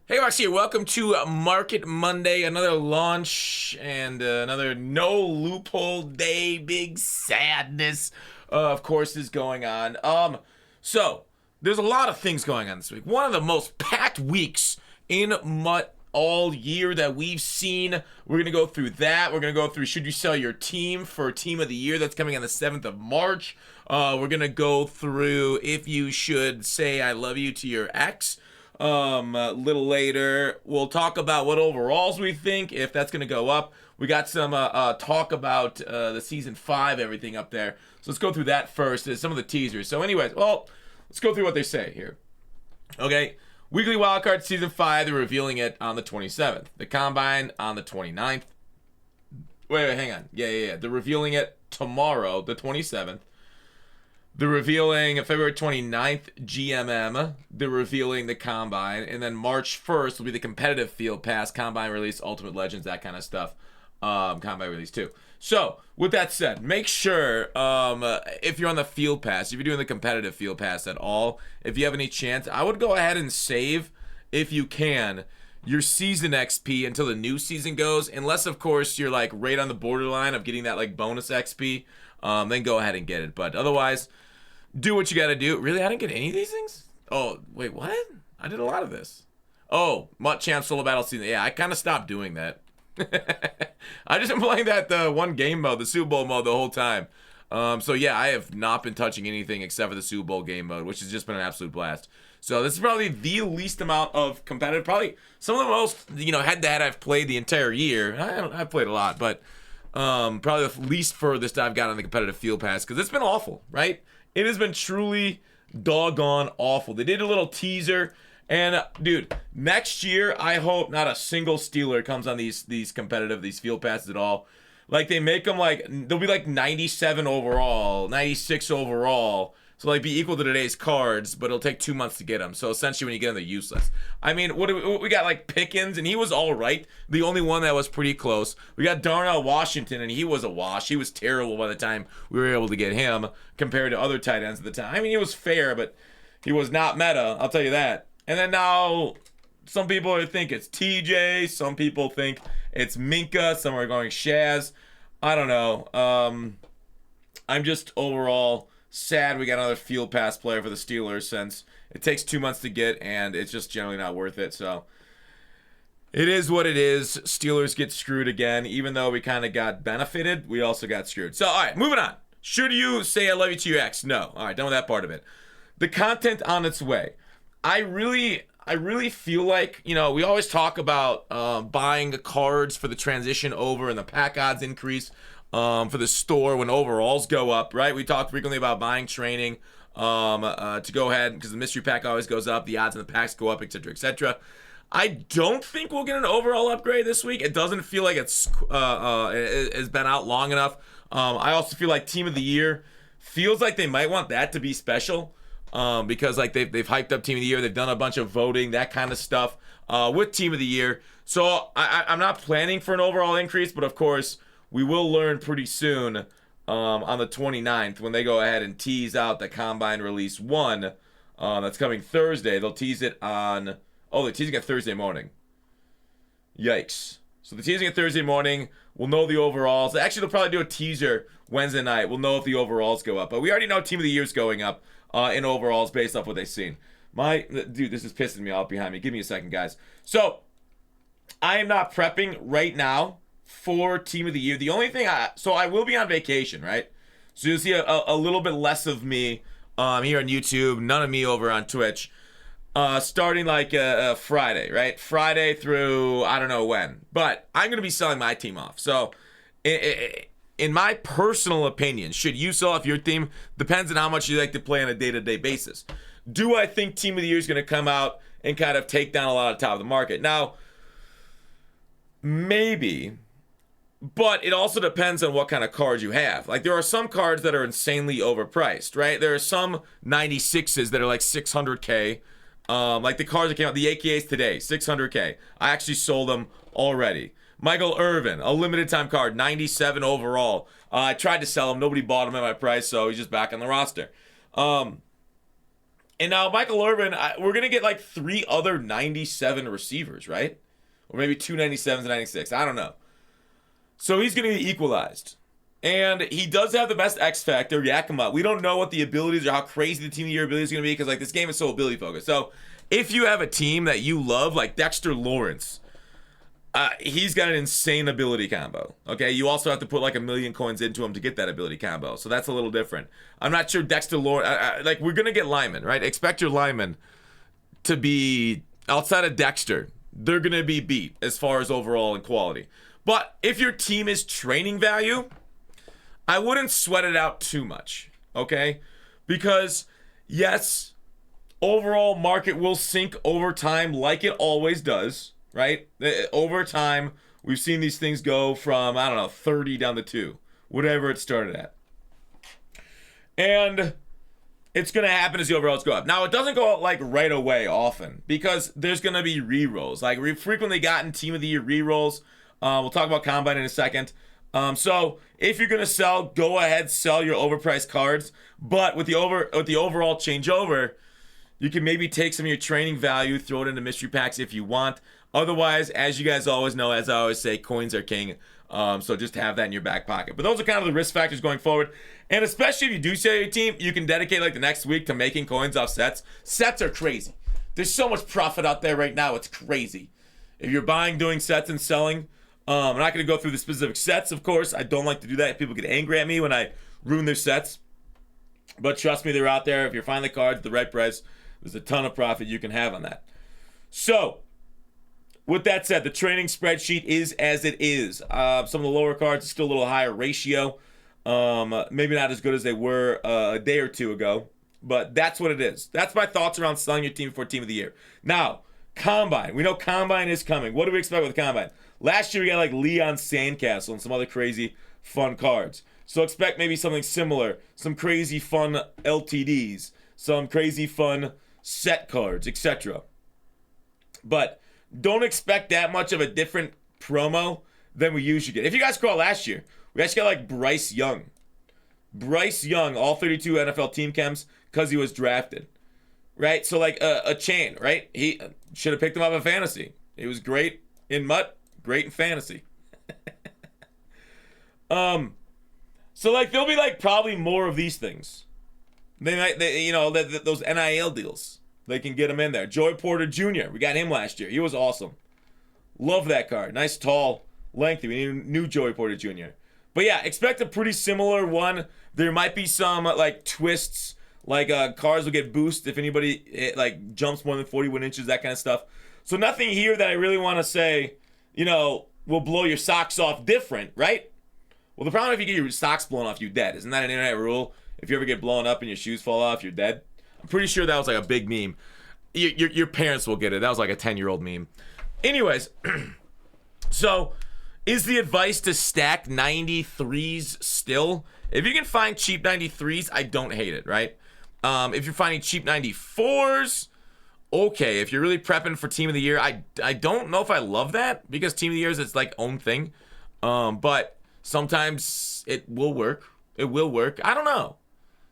Hey, Rox here. Welcome to Market Monday. Another launch and another no loophole day. Big sadness, of course, is going on. So there's a lot of things going on this week. One of the most packed weeks in MUT all year that we've seen. We're gonna go through that. We're gonna go through should you sell your team for Team of the Year that's coming on the 7th of March. We're gonna go through if you should say I love you to your ex. A little later, we'll talk about what overalls we think, if that's going to go up. We got some talk about the season 5, everything up there. So let's go through that first. There's some of the teasers. So anyways, well, let's go through what they say here. Okay, weekly wildcard season 5, they're revealing it on the 27th. The combine on the 29th. Wait, hang on. Yeah. They're revealing it tomorrow, the 27th. They're revealing February 29th, GMM. They're revealing the Combine. And then March 1st will be the competitive Field Pass, Combine release, Ultimate Legends, that kind of stuff. Combine release too. So, with that said, make sure if you're on the Field Pass, if you're doing the competitive Field Pass at all, if you have any chance, I would go ahead and save, if you can, your season XP until the new season goes. Unless, of course, you're like right on the borderline of getting that like bonus XP, then go ahead and get it. But otherwise, do what you gotta do. Really? I didn't get any of these things? Oh, wait, what? I did a lot of this. Oh, MUT Champ Solo Battle Season. Yeah, I kind of stopped doing that. I just been playing that one game mode, the Super Bowl mode, the whole time. So yeah, I have not been touching anything except for the Super Bowl game mode, which has just been an absolute blast. So this is probably the least amount of competitive, probably some of the most, head-to-head I've played the entire year. I've played a lot, but probably the least furthest I've got on the competitive Field Pass, because it's been awful, right? It has been truly doggone awful. They did a little teaser, and dude, next year I hope not a single Steeler comes on these competitive, these Field Passes at all. Like they make them like they'll be like 97 overall, 96 overall. So like be equal to today's cards, but it'll take 2 months to get them. So essentially, when you get them, they're useless. I mean, what we got like Pickens, and he was all right. The only one that was pretty close. We got Darnell Washington, and he was a wash. He was terrible by the time we were able to get him compared to other tight ends at the time. I mean, he was fair, but he was not meta. I'll tell you that. And then now, some people think it's TJ. Some people think it's Minka. Some are going Shaz. I don't know. I'm just overall sad we got another Field Pass player for the Steelers, since it takes 2 months to get, and it's just generally not worth it. So it is what it is. Steelers get screwed again. Even though we kind of got benefited, we also got screwed. So, all right, moving on. Should you say I love you to your ex? No. All right, done with that part of it. The content on its way. I really feel like, we always talk about buying cards for the transition over and the pack odds increase for the store when overalls go up, right? We talk frequently about buying training to go ahead, because the mystery pack always goes up, the odds in the packs go up, etc., etc. I don't think we'll get an overall upgrade this week. It doesn't feel like it has been out long enough. I also feel like Team of the Year feels like they might want that to be special. Because like they've hyped up Team of the Year, they've done a bunch of voting, that kind of stuff with Team of the Year. So I'm not planning for an overall increase, but of course we will learn pretty soon on the 29th when they go ahead and tease out the Combine Release 1 that's coming Thursday. They'll tease it on, they're teasing it Thursday morning. Yikes. So they're teasing it Thursday morning. We'll know the overalls. Actually, they'll probably do a teaser Wednesday night. We'll know if the overalls go up. But we already know Team of the Year's going up in overalls based off what they've seen. Dude, this is pissing me off behind me. Give me a second, guys. So, I am not prepping right now for Team of the Year. The only thing I will be on vacation, right? So you'll see a little bit less of me here on YouTube, none of me over on Twitch, starting like Friday, right? Friday through I don't know when. But I'm going to be selling my team off. So, in my personal opinion, should you sell off your team, depends on how much you like to play on a day-to-day basis. Do I think Team of the Year is going to come out and kind of take down a lot of top of the market? Now, maybe, but it also depends on what kind of cards you have. Like, there are some cards that are insanely overpriced, right? There are some 96s that are like 600K. Like the cards that came out, the AKAs today, 600K. I actually sold them already. Michael Irvin, a limited time card, 97 overall. I tried to sell him. Nobody bought him at my price, so he's just back on the roster. And now Michael Irvin, we're going to get like 3 other 97 receivers, right? Or maybe 2 97s and 96. I don't know. So he's going to be equalized. And he does have the best X factor, Yakima. We don't know what the abilities or how crazy the team of the year ability is going to be because like this game is so ability focused. So if you have a team that you love, like Dexter Lawrence, he's got an insane ability combo. Okay, you also have to put like 1 million coins into him to get that ability combo. So that's a little different. I'm not sure Dexter Lawrence. Like we're gonna get linemen, right? Expect your linemen to be outside of Dexter. They're gonna be beat as far as overall in quality. But if your team is training value, I wouldn't sweat it out too much, okay? Because, yes, overall market will sink over time like it always does, right? Over time, we've seen these things go from, I don't know, 30 down to 2, whatever it started at. And it's going to happen as the overalls go up. Now, it doesn't go out like right away often because there's going to be re-rolls. Like, we've frequently gotten Team of the Year re-rolls. We'll talk about Combine in a second. So if you're gonna sell, go ahead, sell your overpriced cards. But with the overall changeover, you can maybe take some of your training value, throw it into mystery packs if you want. Otherwise, as you guys always know, as I always say, coins are king. So just have that in your back pocket. But those are kind of the risk factors going forward. And especially if you do sell your team, you can dedicate like the next week to making coins off sets. Sets are crazy. There's so much profit out there right now. It's crazy. If you're buying, doing sets and selling, I'm not going to go through the specific sets, of course. I don't like to do that. People get angry at me when I ruin their sets. But trust me, they're out there. If you're finding the cards at the right price, there's a ton of profit you can have on that. So, with that said, the training spreadsheet is as it is. Some of the lower cards are still a little higher ratio. Maybe not as good as they were a day or two ago. But that's what it is. That's my thoughts around selling your team for Team of the Year. Now, Combine. We know Combine is coming. What do we expect with Combine? Last year we got like Leon Sandcastle and some other crazy fun cards. So expect maybe something similar. Some crazy fun LTDs. Some crazy fun set cards, etc. But don't expect that much of a different promo than we usually get. If you guys recall last year, we actually got like Bryce Young. Bryce Young, all 32 NFL team chems because he was drafted. Right? So like a chain, right? He should have picked him up in fantasy. He was great in MUT. Great in fantasy. So like there'll be like probably more of these things. Those NIL deals. They can get him in there. Joey Porter Jr. We got him last year. He was awesome. Love that card. Nice, tall, lengthy. We need a new Joey Porter Jr. But yeah, expect a pretty similar one. There might be some like twists. Like cars will get boost if anybody like jumps more than 41 inches, that kind of stuff. So nothing here that I really want to say, will blow your socks off different, right? Well, the problem if you get your socks blown off, you're dead. Isn't that an internet rule? If you ever get blown up and your shoes fall off, you're dead. I'm pretty sure that was like a big meme. Your parents will get it. That was like a 10-year-old meme. Anyways, so is the advice to stack 93s still? If you can find cheap 93s, I don't hate it, right? If you're finding cheap 94s, okay. If you're really prepping for Team of the Year, I don't know if I love that because Team of the Year is its like own thing. But sometimes it will work. It will work. I don't know.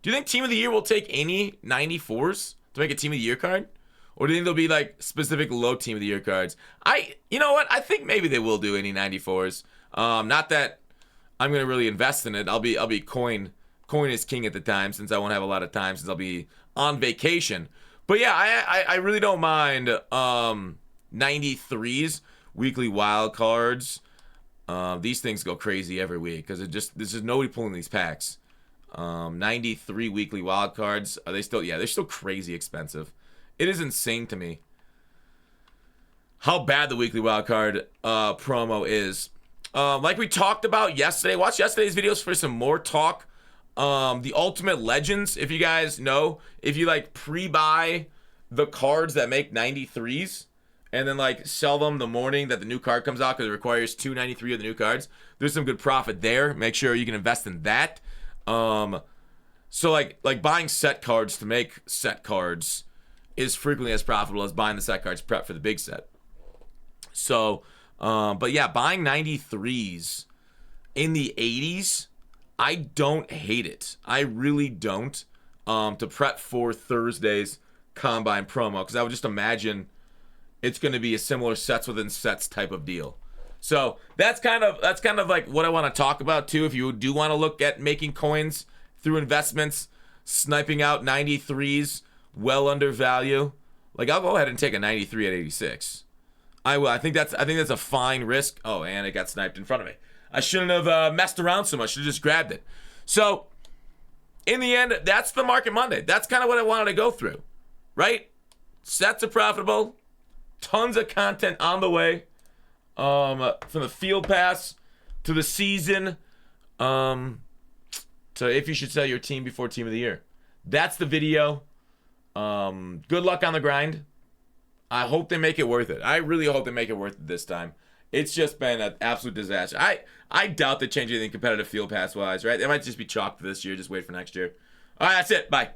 Do you think Team of the Year will take any 94s to make a Team of the Year card? Or do you think there'll be like specific low Team of the Year cards? You know what? I think maybe they will do any 94s. Not that I'm gonna really invest in it. I'll be coin is king at the time since I won't have a lot of time since I'll be on vacation. But yeah, I really don't mind 93s, weekly wild cards. These things go crazy every week because there's just nobody pulling these packs. 93 weekly wild cards. Are they still? Yeah, they're still crazy expensive. It is insane to me how bad the weekly wild card promo is. Like we talked about yesterday. Watch yesterday's videos for some more talk. The Ultimate Legends, if you guys know, if you like pre-buy the cards that make 93s and then like sell them the morning that the new card comes out because it requires 293 of the new cards, there's some good profit there. Make sure you can invest in that. So like buying set cards to make set cards is frequently as profitable as buying the set cards prep for the big set. So, but yeah, buying 93s in the 80s, I don't hate it. I really don't. To prep for Thursdays Combine promo, because I would just imagine it's going to be a similar sets within sets type of deal. So that's kind of like what I want to talk about too. If you do want to look at making coins through investments, sniping out 93s well under value, like I'll go ahead and take a 93 at 86. I will. I think that's a fine risk. Oh, and it got sniped in front of me. I shouldn't have messed around so much. Should have just grabbed it. So in the end, that's the Market Monday. That's kind of what I wanted to go through, right? Sets are profitable. Tons of content on the way. From the field pass to the season, to if you should sell your team before team of the year. That's the video. Good luck on the grind. I hope they make it worth it. I really hope they make it worth it this time. It's just been an absolute disaster. I doubt they change anything competitive field pass wise, right? They might just be chalked for this year. Just wait for next year. All right, that's it. Bye.